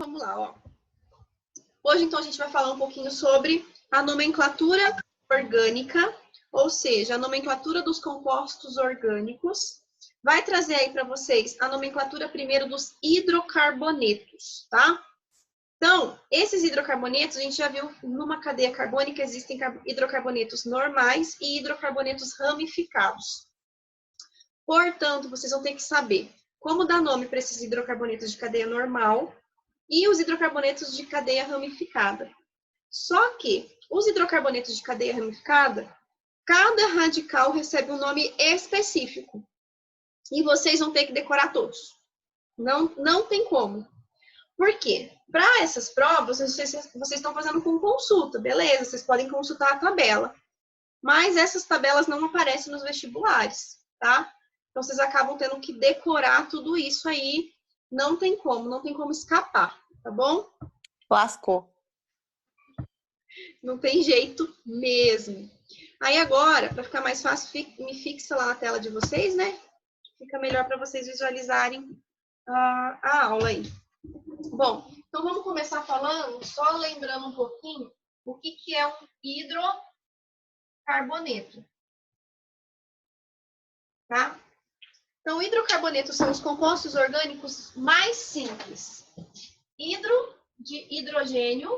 Vamos lá, ó. Hoje, então, a gente vai falar um pouquinho sobre a nomenclatura orgânica, ou seja, a nomenclatura dos compostos orgânicos. Vai trazer aí para vocês a nomenclatura primeiro dos hidrocarbonetos, tá? Então, esses hidrocarbonetos, a gente já viu numa cadeia carbônica existem hidrocarbonetos normais e hidrocarbonetos ramificados. Portanto, vocês vão ter que saber como dar nome para esses hidrocarbonetos de cadeia normal e os hidrocarbonetos de cadeia ramificada. Só que os hidrocarbonetos de cadeia ramificada, cada radical recebe um nome específico. E vocês vão ter que decorar todos. Não tem como. Por quê? Para essas provas, vocês estão fazendo com consulta, beleza? Vocês podem consultar a tabela. Mas essas tabelas não aparecem nos vestibulares, tá? Então, vocês acabam tendo que decorar tudo isso aí. Não tem como escapar, tá bom? Lascou. Não tem jeito mesmo. Aí agora, para ficar mais fácil, me fixa lá na tela de vocês, né? Fica melhor para vocês visualizarem a aula aí. Bom, então vamos começar falando, só lembrando um pouquinho, o que é um hidrocarboneto. Tá? Então, hidrocarbonetos são os compostos orgânicos mais simples. Hidro, de hidrogênio,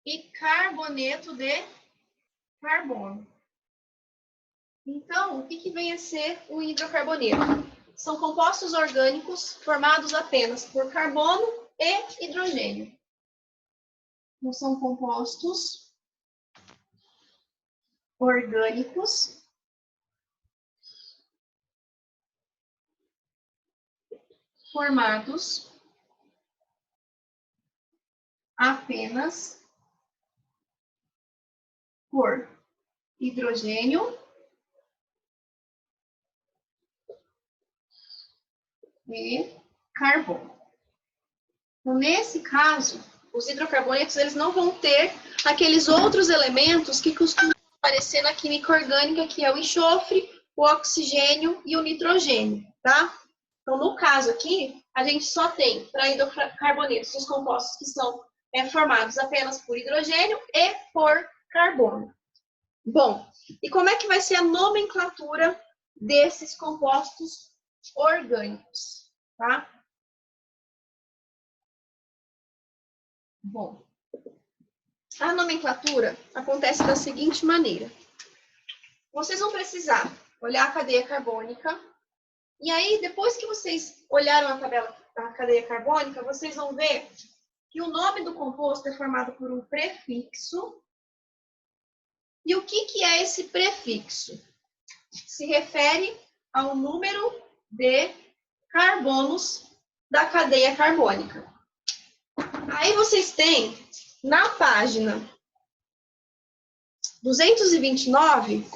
e carboneto de carbono. Então, o que vem a ser o hidrocarboneto? São compostos orgânicos formados apenas por carbono e hidrogênio. Então, são compostos orgânicos formados apenas por hidrogênio e carbono. Então, nesse caso, os hidrocarbonetos eles não vão ter aqueles outros elementos que costumam aparecer na química orgânica, que é o enxofre, o oxigênio e o nitrogênio, tá? Então, no caso aqui, a gente só tem para hidrocarbonetos os compostos que são formados apenas por hidrogênio e por carbono. Bom, e como é que vai ser a nomenclatura desses compostos orgânicos, tá? Bom, a nomenclatura acontece da seguinte maneira. Vocês vão precisar olhar a cadeia carbônica, e aí, depois que vocês olharam a cadeia carbônica, vocês vão ver que o nome do composto é formado por um prefixo. E o que é esse prefixo? Se refere ao número de carbonos da cadeia carbônica. Aí vocês têm, na página 229,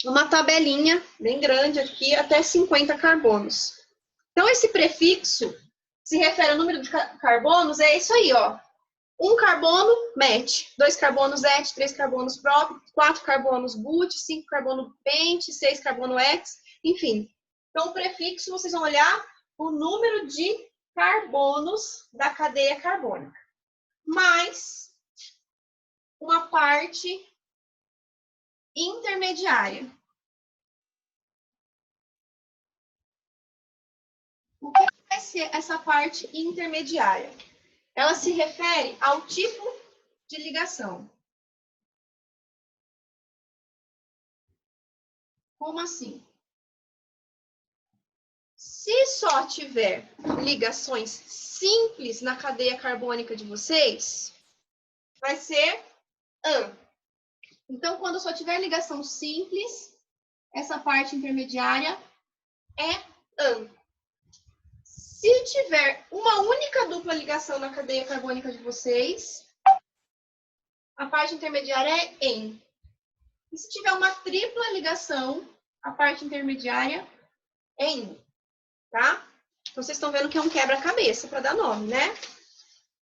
uma tabelinha bem grande aqui, até 50 carbonos. Então, esse prefixo se refere ao número de carbonos, é isso aí, ó. 1 carbono, MET, 2 carbonos ET, 3 carbonos PROP, 4 carbonos BUT, 5 carbono PENT, 6 carbono X, enfim. Então, o prefixo, vocês vão olhar o número de carbonos da cadeia carbônica. Mais uma parte intermediária. O que vai ser essa parte intermediária? Ela se refere ao tipo de ligação. Como assim? Se só tiver ligações simples na cadeia carbônica de vocês, vai ser AN. Então, quando só tiver ligação simples, essa parte intermediária é AN. Se tiver uma única dupla ligação na cadeia carbônica de vocês, a parte intermediária é EN. E se tiver uma tripla ligação, a parte intermediária é IN. Tá? Então, vocês estão vendo que é um quebra-cabeça para dar nome, né?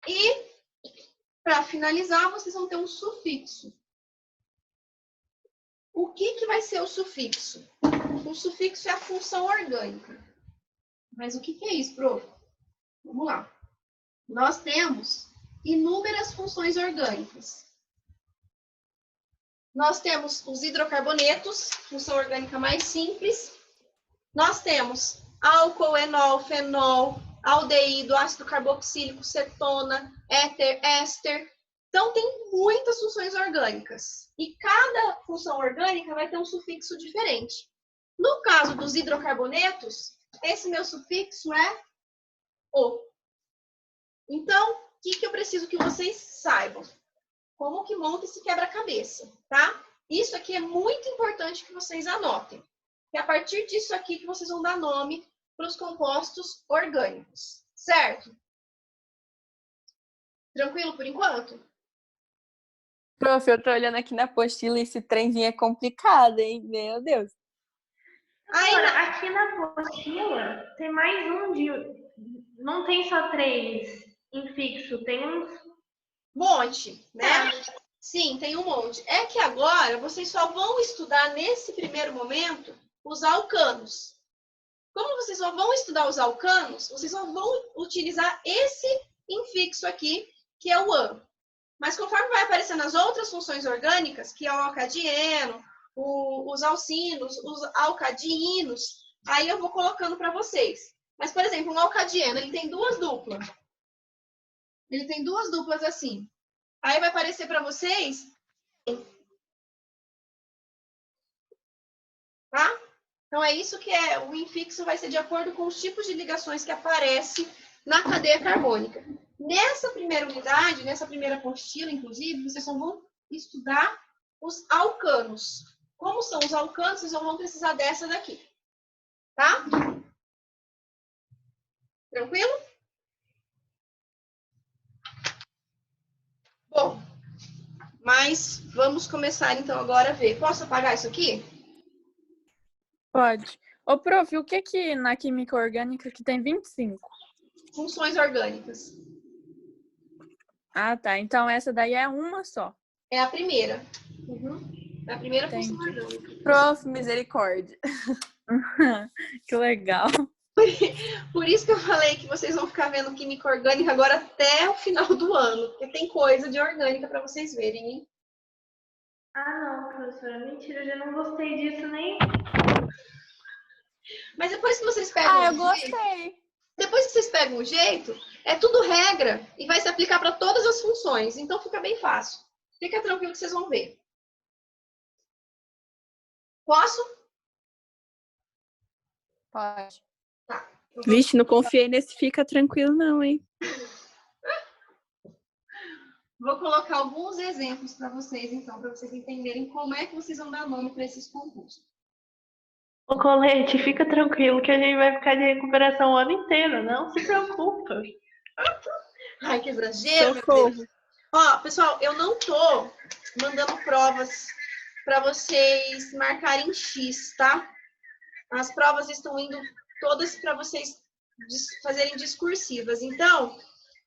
E, para finalizar, vocês vão ter um sufixo. O que vai ser o sufixo? O sufixo é a função orgânica. Mas o que é isso, prof? Vamos lá. Nós temos inúmeras funções orgânicas. Nós temos os hidrocarbonetos, função orgânica mais simples. Nós temos álcool, enol, fenol, aldeído, ácido carboxílico, cetona, éter, éster. Então, tem muitas funções orgânicas. E cada função orgânica vai ter um sufixo diferente. No caso dos hidrocarbonetos, esse meu sufixo é O. Então, o que eu preciso que vocês saibam? Como que monta esse quebra-cabeça, tá? Isso aqui é muito importante que vocês anotem. Que é a partir disso aqui que vocês vão dar nome para os compostos orgânicos, certo? Tranquilo por enquanto? Prof, eu tô olhando aqui na apostila e esse trenzinho é complicado, hein? Meu Deus. Agora, aqui na apostila tem mais um de... Não tem só 3 em fixo, tem uns... Monte, né? Sim, tem um monte. É que agora vocês só vão estudar nesse primeiro momento os alcanos. Como vocês só vão estudar os alcanos, vocês só vão utilizar esse infixo aqui, que é o AN. Mas conforme vai aparecendo as outras funções orgânicas, que é o alcadieno, os alcinos, os alcadiinos, aí eu vou colocando para vocês. Mas, por exemplo, um alcadieno, ele tem duas duplas. Ele tem duas duplas assim. Aí vai aparecer para vocês, tá? Então, é isso que é o infixo, vai ser de acordo com os tipos de ligações que aparecem na cadeia carbônica. Nessa primeira unidade, nessa primeira apostila, inclusive, vocês só vão estudar os alcanos. Como são os alcanos, vocês vão precisar dessa daqui. Tá? Tranquilo? Bom, mas vamos começar então agora a ver. Posso apagar isso aqui? Pode. Ô, prof, o que na química orgânica que tem 25? Funções orgânicas. Ah, tá. Então essa daí é uma só. É a primeira. É a primeira função Entendi. orgânica. Prof, misericórdia. Que legal. Por isso que eu falei que vocês vão ficar vendo química orgânica agora até o final do ano, porque tem coisa de orgânica para vocês verem, hein? Ah, não, professora, mentira, eu já não gostei disso nem... Mas depois que vocês pegam eu o jeito, gostei. depois que vocês pegam o jeito, é tudo regra e vai se aplicar para todas as funções, então fica bem fácil. Fica tranquilo que vocês vão ver. Posso? Pode. Tá. Vixe, não confiei nesse fica tranquilo não, hein? Vou colocar alguns exemplos para vocês, então, para vocês entenderem como é que vocês vão dar nome para esses compostos. Ô, Colete, fica tranquilo que a gente vai ficar de recuperação o ano inteiro, não se preocupa. Ai, que exagero, meu Socorro. Deus. Ó, pessoal, eu não tô mandando provas para vocês marcarem X, tá? As provas estão indo todas para vocês fazerem discursivas. Então,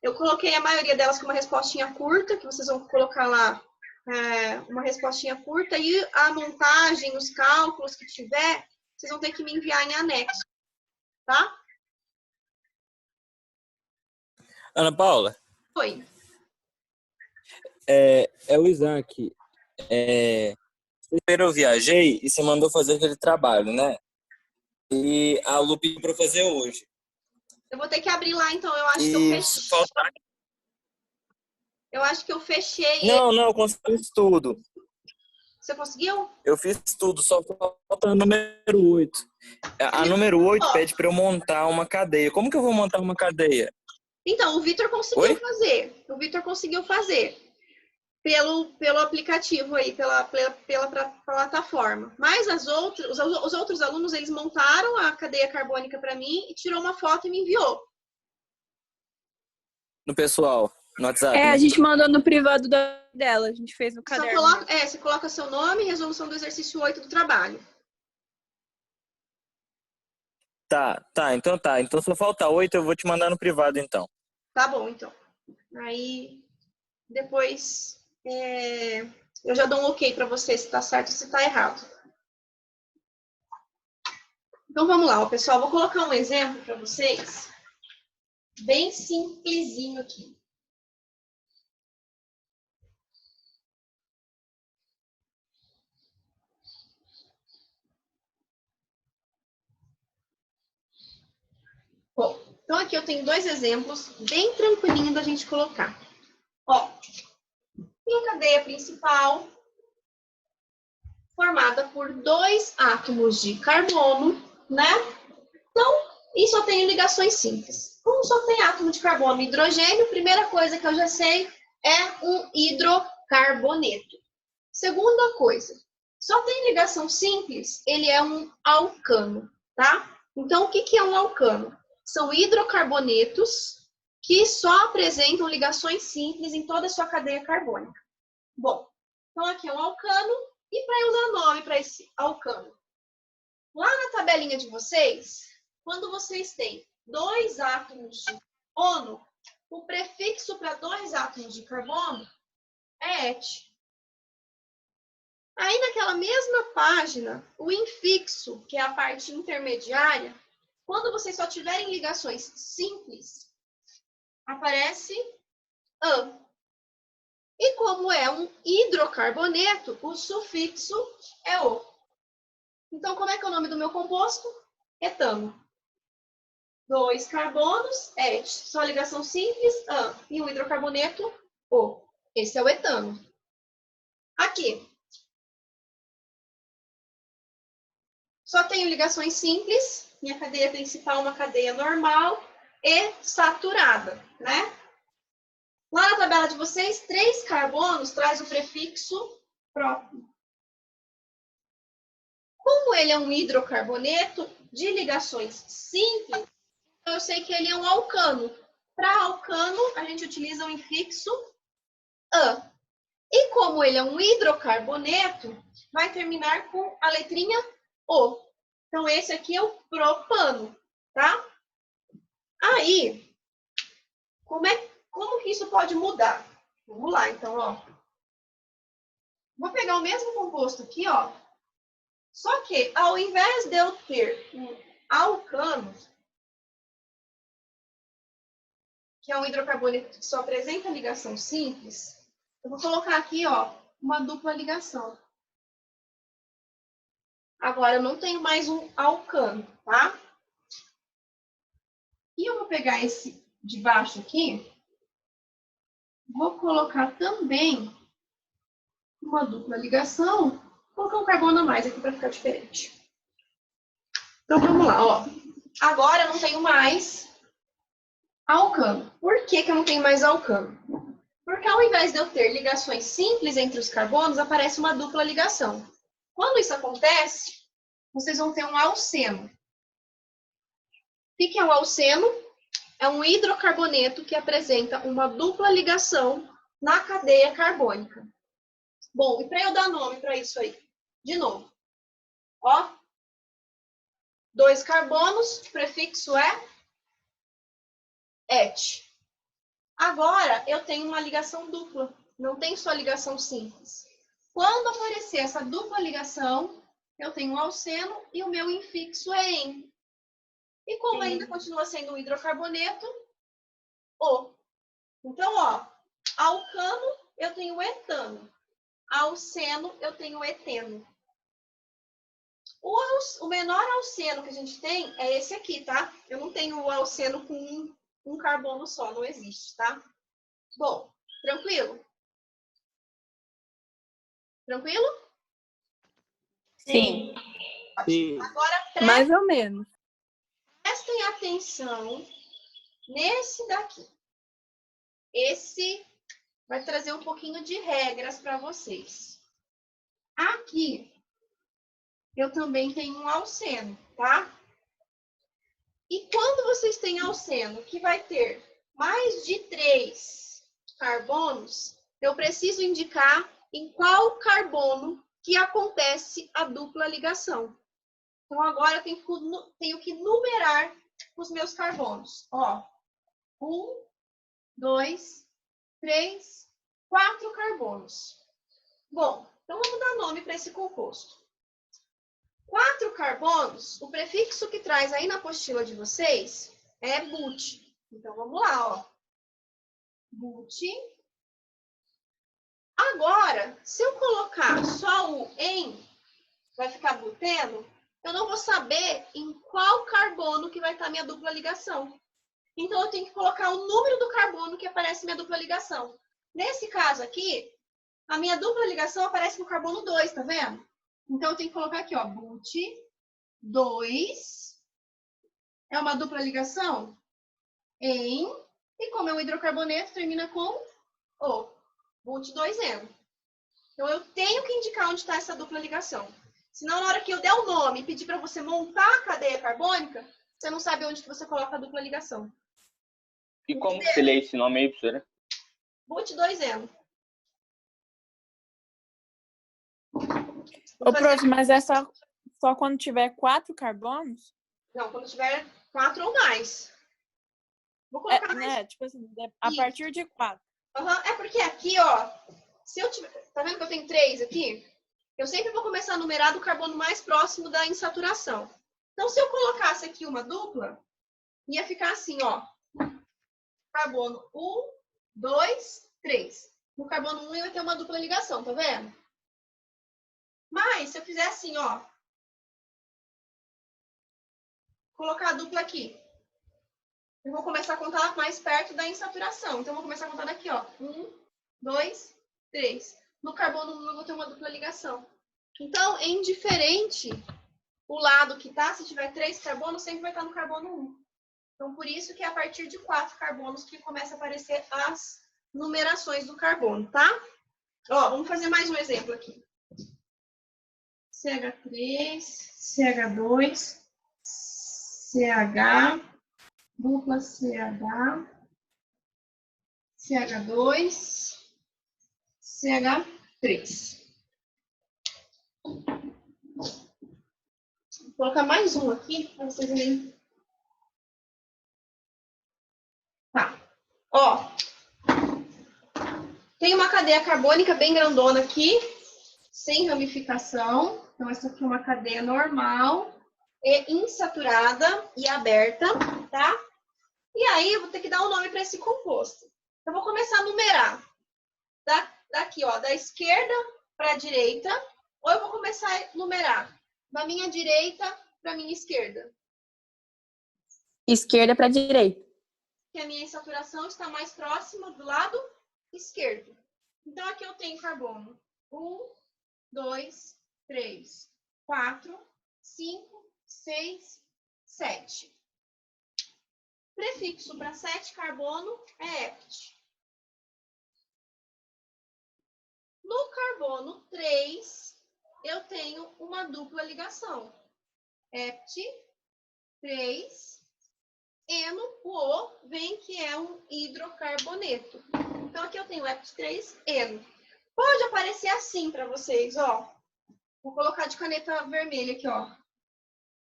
eu coloquei a maioria delas com uma respostinha curta, que vocês vão colocar lá uma respostinha curta, e a montagem, os cálculos que tiver, vocês vão ter que me enviar em anexo, tá? Ana Paula, Oi. é o Isaac. Sexta-feira eu viajei e você mandou fazer aquele trabalho, né? E a Lu pediu para fazer hoje. Eu vou ter que abrir lá, então. Eu acho que eu E fechei. se faltar... Eu acho que eu fechei. Não, eu consegui tudo. Você conseguiu? Eu fiz tudo, só falta a número 8. A número 8 pede para eu montar uma cadeia. Como que eu vou montar uma cadeia? Então, o Vitor conseguiu Oi? fazer. O Vitor conseguiu fazer. Pelo aplicativo aí, pela plataforma. Mas os outros alunos, eles montaram a cadeia carbônica para mim e tirou uma foto e me enviou. No pessoal, no WhatsApp. A né? gente mandou no privado dela, a gente fez no caderno. Você coloca seu nome e resolução do exercício 8 do trabalho. Tá, então tá. Então se faltar 8, eu vou te mandar no privado, então. Tá bom, então. Aí, depois, eu já dou um ok para você se tá certo ou se tá errado. Então, vamos lá, ó, pessoal. Vou colocar um exemplo para vocês. Bem simplesinho aqui. Bom, então aqui eu tenho dois exemplos bem tranquilinho da gente colocar. Ó, tem a cadeia principal, formada por 2 átomos de carbono, né? Então, e só tem ligações simples. Como só tem átomo de carbono e hidrogênio, a primeira coisa que eu já sei é um hidrocarboneto. Segunda coisa, só tem ligação simples, ele é um alcano, tá? Então, o que é um alcano? São hidrocarbonetos que só apresentam ligações simples em toda a sua cadeia carbônica. Bom, então aqui é um alcano, e para eu dar nome para esse alcano? Lá na tabelinha de vocês, quando vocês têm 2 átomos de carbono, o prefixo para 2 átomos de carbono é et. Aí naquela mesma página, o infixo, que é a parte intermediária, quando vocês só tiverem ligações simples, aparece an. E como é um hidrocarboneto, o sufixo é o. Então, como é que é o nome do meu composto? Etano. 2 carbonos, et. Só ligação simples, an. E um hidrocarboneto, o. Esse é o etano. Aqui. Só tenho ligações simples. Minha cadeia principal é uma cadeia normal e saturada, né? Lá na tabela de vocês, 3 carbonos traz o prefixo próprio. Como ele é um hidrocarboneto de ligações simples, eu sei que ele é um alcano. Para alcano, a gente utiliza o infixo an. E como ele é um hidrocarboneto, vai terminar com a letrinha O. Então, esse aqui é o propano, tá? Aí, como que isso pode mudar? Vamos lá, então, ó. Vou pegar o mesmo composto aqui, ó. Só que, ao invés de eu ter um alcano, que é um hidrocarboneto que só apresenta ligação simples, eu vou colocar aqui, ó, uma dupla ligação. Agora, eu não tenho mais um alcano, tá? E eu vou pegar esse de baixo aqui, vou colocar também uma dupla ligação, vou colocar um carbono a mais aqui para ficar diferente. Então, vamos lá, ó. Agora, eu não tenho mais alcano. Por que eu não tenho mais alcano? Porque ao invés de eu ter ligações simples entre os carbonos, aparece uma dupla ligação. Quando isso acontece, vocês vão ter um alceno. O que é um alceno? É um hidrocarboneto que apresenta uma dupla ligação na cadeia carbônica. Bom, e para eu dar nome para isso aí? De novo. Ó. 2 carbonos, o prefixo é et. Agora, eu tenho uma ligação dupla. Não tem só ligação simples. Quando aparecer essa dupla ligação, eu tenho um alceno e o meu infixo é en. E como ainda continua sendo um hidrocarboneto, O. Então, ó, alcano, eu tenho etano. Alceno, eu tenho eteno. O menor alceno que a gente tem é esse aqui, tá? Eu não tenho o alceno com um carbono só, não existe, tá? Bom, tranquilo? Tranquilo? Sim. Sim. Agora, Mais ou menos. prestem atenção nesse daqui. Esse vai trazer um pouquinho de regras para vocês. Aqui, eu também tenho um alceno, tá? E quando vocês têm alceno, que vai ter mais de 3 carbonos, eu preciso indicar em qual carbono que acontece a dupla ligação. Então, agora eu tenho que numerar os meus carbonos. Ó, 1, 2, 3, 4 carbonos. Bom, então vamos dar nome para esse composto. 4 carbonos, o prefixo que traz aí na apostila de vocês é but. Então, vamos lá, ó. But. Agora, se eu colocar só o em, vai ficar buteno, eu não vou saber em qual carbono que vai estar minha dupla ligação. Então, eu tenho que colocar o número do carbono que aparece minha dupla ligação. Nesse caso aqui, a minha dupla ligação aparece no carbono 2, tá vendo? Então, eu tenho que colocar aqui, ó, but 2 é uma dupla ligação em, e como é um hidrocarboneto, termina com o, but 2N. Então, eu tenho que indicar onde está essa dupla ligação. Senão, na hora que eu der o nome e pedir para você montar a cadeia carbônica, você não sabe onde que você coloca a dupla ligação. E como que você lê esse nome aí, professora? But 2N. Ô, prof, mas é só quando tiver 4 carbonos? Não, quando tiver 4 ou mais. Vou colocar mais. Né? Tipo assim, a partir de 4. Uhum. É porque aqui, ó, se eu tiver... Tá vendo que eu tenho 3 aqui? Eu sempre vou começar a numerar do carbono mais próximo da insaturação. Então, se eu colocasse aqui uma dupla, ia ficar assim, ó. Carbono 1, 2, 3. No carbono 1 eu ia ter uma dupla ligação, tá vendo? Mas, se eu fizer assim, ó. Colocar a dupla aqui. Eu vou começar a contar mais perto da insaturação. Então, eu vou começar a contar daqui, ó. 1, 2, 3. No carbono 1 eu vou ter uma dupla ligação. Então, é indiferente o lado que tá. Se tiver 3 carbonos, sempre vai estar no carbono 1. Então, por isso que é a partir de 4 carbonos que começa a aparecer as numerações do carbono, tá? Ó, vamos fazer mais um exemplo aqui. CH3, CH2, CH, dupla CH, CH2, CH3. Vou colocar mais um aqui para vocês verem. Tá. Ó. Tem uma cadeia carbônica bem grandona aqui, sem ramificação. Então, essa aqui é uma cadeia normal, e insaturada e aberta, tá? E aí, eu vou ter que dar um nome para esse composto. Eu vou começar a numerar daqui, ó, da esquerda para a direita, ou eu vou começar a numerar da minha direita para a minha esquerda. Esquerda para direita. Que a minha insaturação está mais próxima do lado esquerdo. Então, aqui eu tenho carbono 1, 2, 3, 4, 5, 6, 7. Prefixo para 7 carbono é hept. No carbono 3, eu tenho uma dupla ligação. Hept 3, eno, o O vem que é um hidrocarboneto. Então, aqui eu tenho hept 3, eno. Pode aparecer assim para vocês, ó. Vou colocar de caneta vermelha aqui, ó.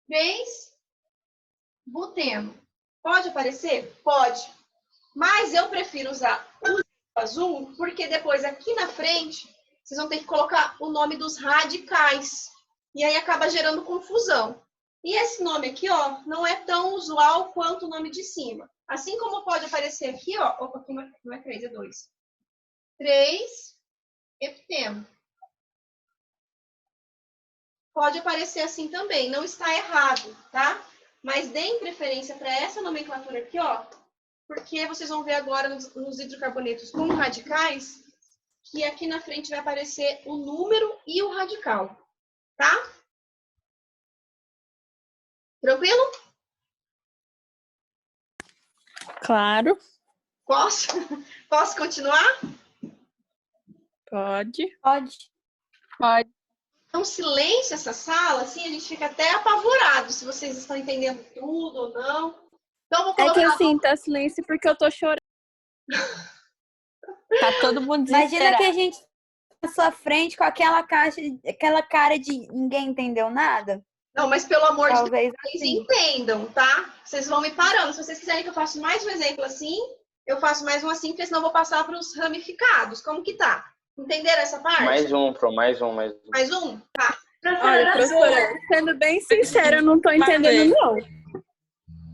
3, buteno. Pode aparecer? Pode. Mas eu prefiro usar o azul, porque depois aqui na frente, vocês vão ter que colocar o nome dos radicais. E aí acaba gerando confusão. E esse nome aqui, ó, não é tão usual quanto o nome de cima. Assim como pode aparecer aqui, ó. Opa, aqui não é 3, é 2. 3, hepteno. Pode aparecer assim também, não está errado, tá? Mas deem preferência para essa nomenclatura aqui, ó. Porque vocês vão ver agora nos hidrocarbonetos com radicais, que aqui na frente vai aparecer o número e o radical, tá? Tranquilo? Claro. Posso? Posso continuar? Pode. Pode. Pode. Então, silêncio essa sala, assim, a gente fica até apavorado se vocês estão entendendo tudo ou não. Então, vou colocar... É que assim, tá silêncio porque eu tô chorando. Tá todo mundo desesperado. Imagina que a gente na sua frente com aquela cara de ninguém entendeu nada. Não, mas pelo amor de Deus, Talvez vocês assim. entendam, tá? Vocês vão me parando. Se vocês quiserem que eu faça mais um exemplo assim, eu faço mais um assim, porque senão eu vou passar para os ramificados. Como que tá? Entenderam essa parte? Mais um, Pro, mais um. Mais um? Tá. Olha, professora, sendo bem sincera, eu não tô entendendo, não.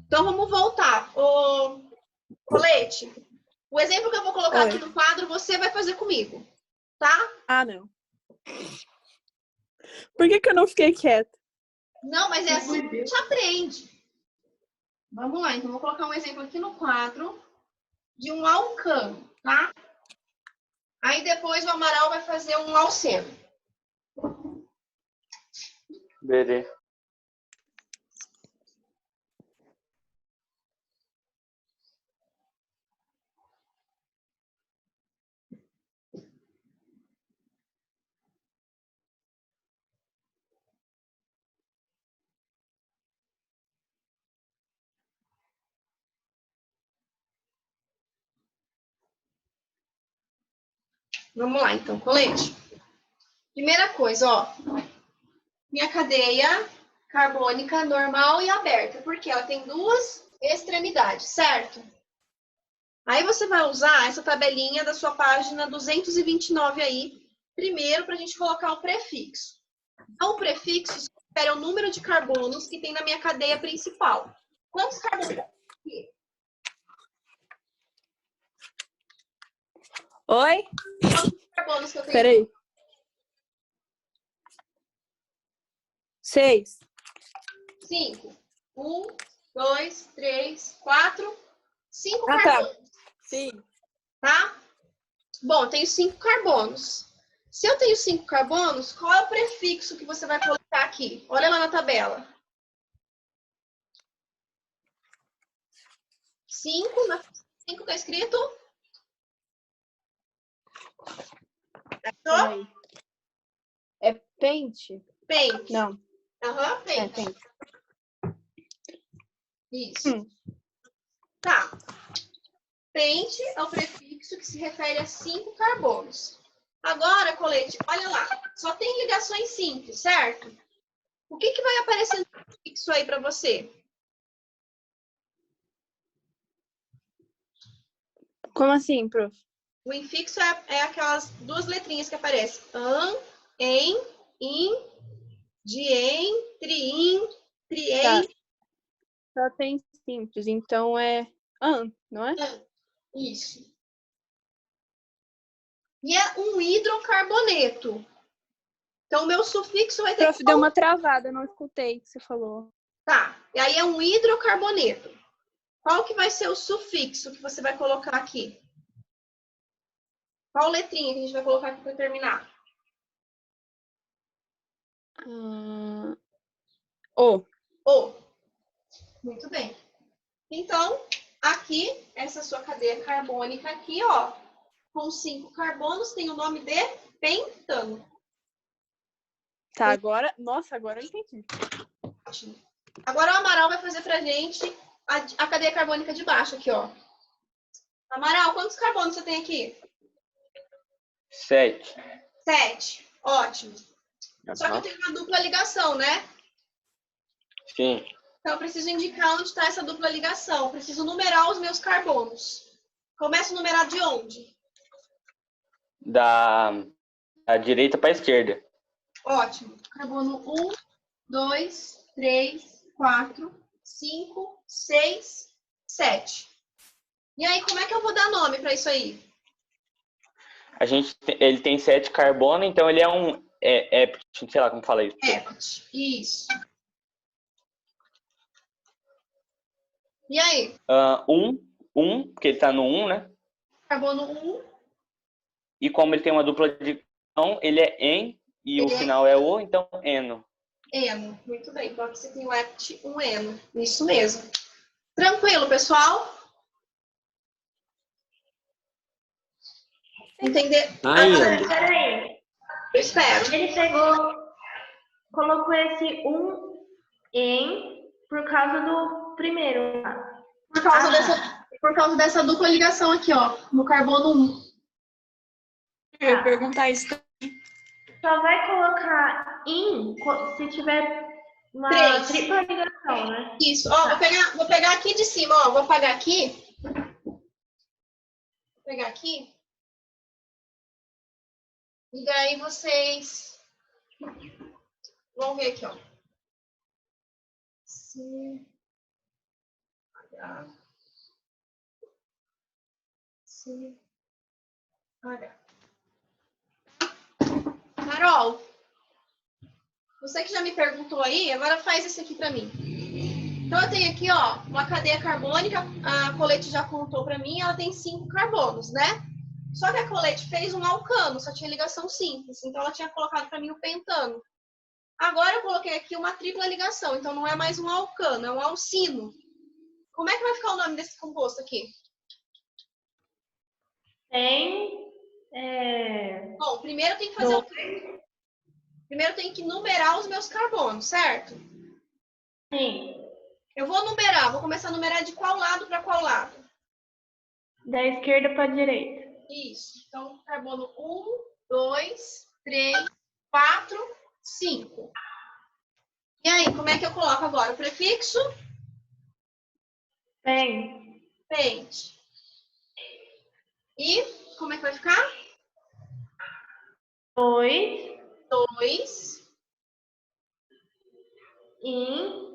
Então vamos voltar. Ô, Colete, o exemplo que eu vou colocar Oi. aqui no quadro, você vai fazer comigo, tá? Ah, não. Por que eu não fiquei quieta? Não, mas é assim que a gente aprende. Vamos lá, então vou colocar um exemplo aqui no quadro de um alcano, tá? Aí depois o Amaral vai fazer um alceno. Beleza. Vamos lá, então, Colete. Primeira coisa, ó. Minha cadeia carbônica normal e aberta, porque ela tem duas extremidades, certo? Aí você vai usar essa tabelinha da sua página 229 aí, primeiro para a gente colocar o prefixo. Então, o prefixo se refere ao número de carbonos que tem na minha cadeia principal. Quantos carbonos tem aqui? Oi? Quantos carbonos que eu tenho? Peraí. 6. 5. 1, 2, 3, 4, 5 Ah, tá. carbonos. Sim. Tá? Bom, eu tenho 5 carbonos. Se eu tenho 5 carbonos, qual é o prefixo que você vai colocar aqui? Olha lá na tabela. 5, 5 tá escrito? Achou? Peraí. É pente? Pente. Não. Aham, É pente. pente. Isso. Tá. Pente é o prefixo que se refere a 5 carbonos. Agora, Colete, olha lá. Só tem ligações simples, certo? O que vai aparecer no prefixo aí para você? Como assim, prof? O infixo é aquelas duas letrinhas que aparecem. An, em, in, diem, triem, triem. Tá. Só tem simples, então é an, não é? Isso. E é um hidrocarboneto. Então, o meu sufixo vai ter Prof, deu uma travada, não escutei o que você falou. Tá. E aí é um hidrocarboneto. Qual que vai ser o sufixo que você vai colocar aqui? Qual letrinha que a gente vai colocar aqui para terminar? O. O. Muito bem. Então, aqui, essa sua cadeia carbônica aqui, ó, com 5 carbonos, tem o nome de pentano. Tá, agora... Nossa, agora eu entendi. Ótimo. Agora o Amaral vai fazer pra gente a cadeia carbônica de baixo aqui, ó. Amaral, quantos carbonos você tem aqui? 7. 7. Ótimo. Só que eu tenho uma dupla ligação, né? Sim. Então, eu preciso indicar onde está essa dupla ligação. Eu preciso numerar os meus carbonos. Começo a numerar de onde? Da direita para a esquerda. Ótimo. Carbono 1, 2, 3, 4, 5, 6, 7. E aí, como é que eu vou dar nome para isso aí? Ele tem 7 carbono, então ele é um sei lá como fala isso. Hepat. Isso. E aí? 1, porque ele está no 1, né? Carbono 1. E como ele tem uma dupla ligação, ele é en e o final é o, então eno. Eno. Muito bem. Então, aqui você tem o hept, um eno. Isso mesmo. Tranquilo, pessoal? Entender? Ainda. Peraí. Eu espero. Ele colocou esse em por causa do primeiro. Por causa dessa dupla ligação aqui, ó, no carbono 1. Eu ia perguntar isso. Só vai colocar se tiver uma 3. tripla ligação, né? Isso. Ó, vou pegar aqui de cima, ó. Vou apagar aqui. Vou pegar aqui. E daí vocês Vamos ver aqui, ó. Carol, você que já me perguntou aí, agora faz esse aqui para mim. Então, eu tenho aqui, ó, uma cadeia carbônica, a Colete já contou para mim, ela tem 5 carbonos, né? Só que a Colete fez um alcano, só tinha ligação simples, então ela tinha colocado para mim o pentano. Agora eu coloquei aqui uma tripla ligação, então não é mais um alcano, é um alcino. Como é que vai ficar o nome desse composto aqui? Bom, primeiro tem que fazer o quê? Primeiro tem que numerar os meus carbonos, certo? Sim. Eu vou numerar, vou começar a numerar de qual lado para qual lado? Da esquerda para a direita. Isso. Então, carbono 1, 2, 3, 4, 5. E aí, como é que eu coloco agora? O prefixo? Pente. E como é que vai ficar? 2. 2. In.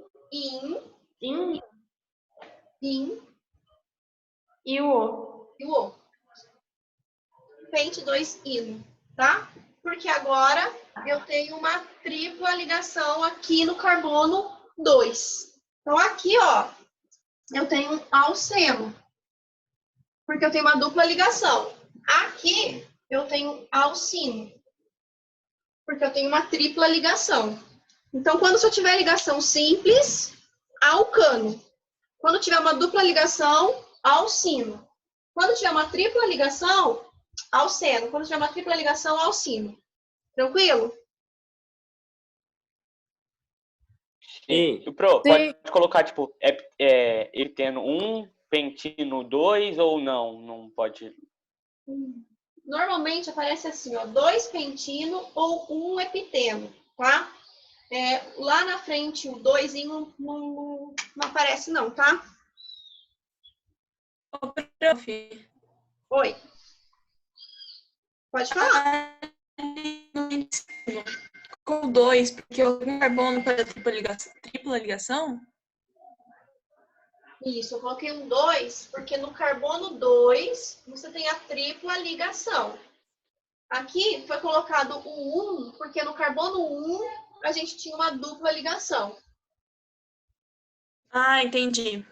E o O. E o O. Pente 2 ino, tá? Porque agora eu tenho uma tripla ligação aqui no carbono 2. Então, aqui, ó, eu tenho um alceno, porque eu tenho uma dupla ligação. Aqui, eu tenho alcino, porque eu tenho uma tripla ligação. Então, quando só tiver ligação simples, alcano. Quando tiver uma dupla ligação, alcino. Quando tiver uma tripla ligação, alceno. Quando tiver uma tripla ligação, alcino. Tranquilo? Sim. Pro, pode colocar, tipo, epiteno 1, pentino 2 ou não? Não pode. Normalmente aparece assim, ó, 2 pentino ou 1 epiteno, tá? Lá na frente, o 2 não aparece não, tá? Ô, prof. Oi. Pode falar. Com 2, porque o carbono para tripla ligação? Isso, eu coloquei um 2, porque no carbono 2 você tem a tripla ligação. Aqui foi colocado o 1, porque no carbono 1 a gente tinha uma dupla ligação. Ah, entendi.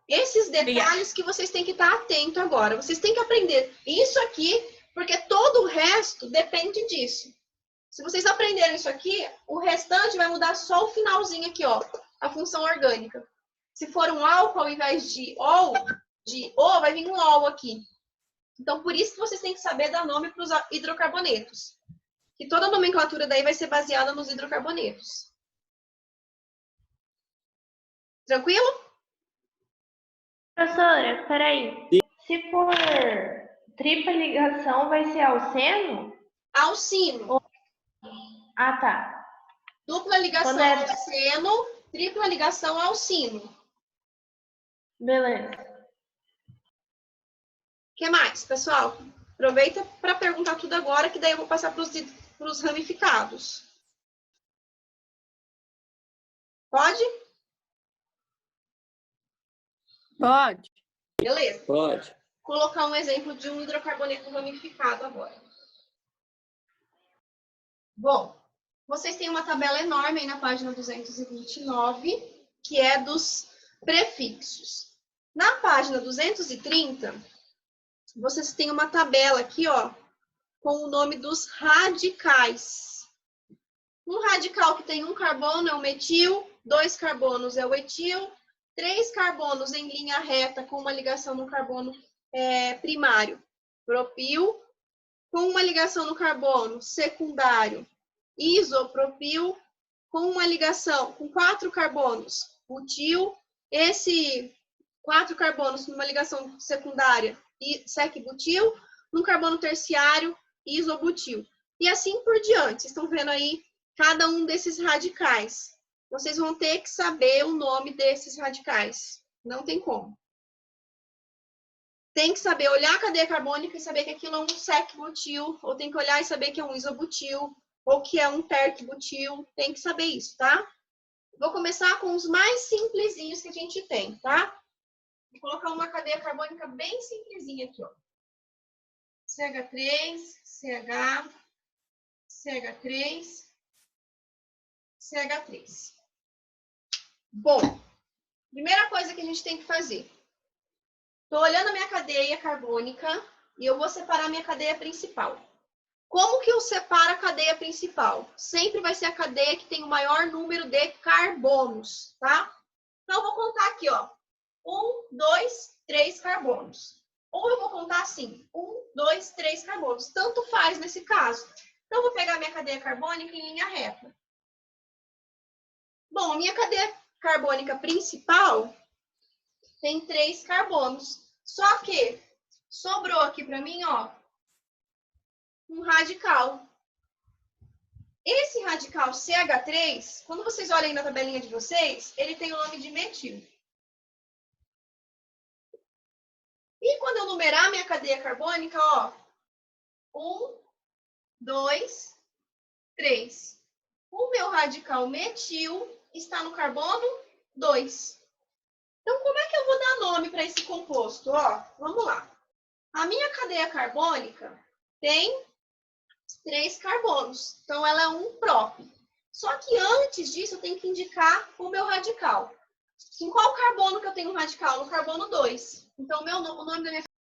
Esses detalhes que vocês têm que estar atento agora. Vocês têm que aprender isso aqui, porque todo o resto depende disso. Se vocês aprenderem isso aqui, o restante vai mudar só o finalzinho aqui, ó, a função orgânica. Se for um álcool, ao invés de O, vai vir um OL aqui. Então, por isso que vocês têm que saber dar nome para os hidrocarbonetos. Que toda a nomenclatura daí vai ser baseada nos hidrocarbonetos. Tranquilo? Professora, peraí. Se for tripla ligação, vai ser alceno? Alcino. Ah, tá. Dupla ligação alceno, tripla ligação alcino. Beleza. O que mais, pessoal? Aproveita para perguntar tudo agora, que daí eu vou passar para os ramificados. Pode? Pode. Beleza. Pode. Vou colocar um exemplo de um hidrocarboneto ramificado agora. Bom, vocês têm uma tabela enorme aí na página 229, que é dos prefixos. Na página 230, vocês têm uma tabela aqui, ó, com o nome dos radicais. Um radical que tem um carbono é o metil, 2 carbonos é o etil, 3 carbonos em linha reta com uma ligação no carbono primário, propil, com uma ligação no carbono secundário, isopropil, com uma ligação com 4 carbonos, butil, 4 carbonos numa ligação secundária, sec-butil, num carbono terciário, isobutil. E assim por diante. Vocês estão vendo aí cada um desses radicais. Vocês vão ter que saber o nome desses radicais. Não tem como. Tem que saber olhar a cadeia carbônica e saber que aquilo é um sec-butil, ou tem que olhar e saber que é um isobutil, ou que é um terc-butil, tem que saber isso, tá? Vou começar com os mais simplesinhos que a gente tem, tá? Vou colocar uma cadeia carbônica bem simplesinha aqui, ó. CH3, CH, CH3, CH3. Bom, primeira coisa que a gente tem que fazer. Estou olhando a minha cadeia carbônica e eu vou separar a minha cadeia principal. Como que eu separo a cadeia principal? Sempre vai ser a cadeia que tem o maior número de carbonos, tá? Então, eu vou contar aqui, ó. 1, 2, 3 carbonos. Ou eu vou contar assim, 1, 2, 3 carbonos. Tanto faz nesse caso. Então, eu vou pegar a minha cadeia carbônica em linha reta. Bom, a minha cadeia carbônica principal tem 3 carbonos. Só que sobrou aqui para mim, ó, um radical. Esse radical CH3, quando vocês olhem na tabelinha de vocês, ele tem o nome de metil. E quando eu numerar minha cadeia carbônica, ó, 1, 2, 3. O meu radical metil está no carbono 2. Então, como é que eu vou dar nome para esse composto? Ó, vamos lá. A minha cadeia carbônica tem 3 carbonos. Então, ela é um prop. Só que antes disso, eu tenho que indicar o meu radical. Em qual carbono que eu tenho um radical? No carbono 2. Então, o nome da minha